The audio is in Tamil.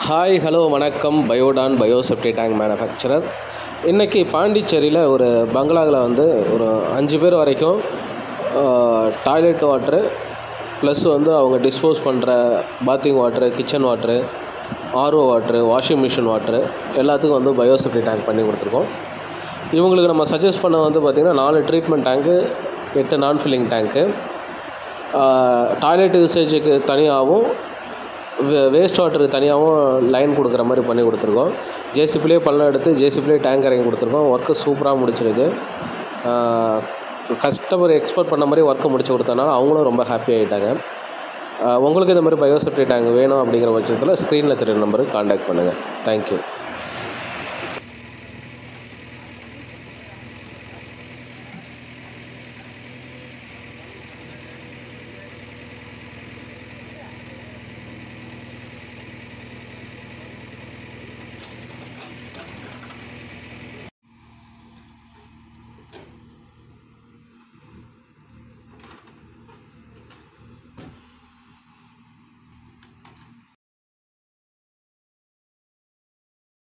ஹாய் ஹலோ வணக்கம். பயோடான் பயோசெப்டி டேங்க் மேனுஃபேக்சரர். இன்றைக்கி பாண்டிச்சேரியில் ஒரு பங்களாவில் வந்து ஒரு 5 பேர் வரைக்கும் டாய்லெட் வாட்ரு ப்ளஸ் வந்து அவங்க டிஸ்போஸ் பண்ணுற bathing water, kitchen water, RO water, washing machine water எல்லாத்துக்கும் வந்து பயோசெப்டி டேங்க் பண்ணி கொடுத்துருக்கோம். இவங்களுக்கு நம்ம சஜஸ்ட் பண்ண வந்து பார்த்திங்கன்னா 4 ட்ரீட்மெண்ட் டேங்க்கு, 8 நான் ஃபில்லிங் டேங்க்கு, டாய்லெட் யூசேஜுக்கு தனியாகவும் வேஸ்ட் வாட்டருக்கு தனியாகவும் லைன் கொடுக்குற மாதிரி பண்ணி கொடுத்துருக்கோம். ஜேசிபிலே பள்ளம் எடுத்து ஜேசிபிலே டேங்க் இறங்கி கொடுத்துருக்கோம். ஒர்க்கு சூப்பராக முடிச்சிருக்கு. கஸ்டமர் எக்ஸ்பெக்ட் பண்ண மாதிரி ஒர்க்கு முடிச்சு கொடுத்தனால அவங்களும் ரொம்ப ஹாப்பி ஆகிட்டாங்க. உங்களுக்கு இந்த மாதிரி பயோசெப்டி டேங்க் வேணும் அப்படிங்கிற பட்சத்தில் ஸ்க்ரீனில் தெரியுற நம்பருக்கு கான்டாக்ட் பண்ணுங்கள். தேங்க்யூ.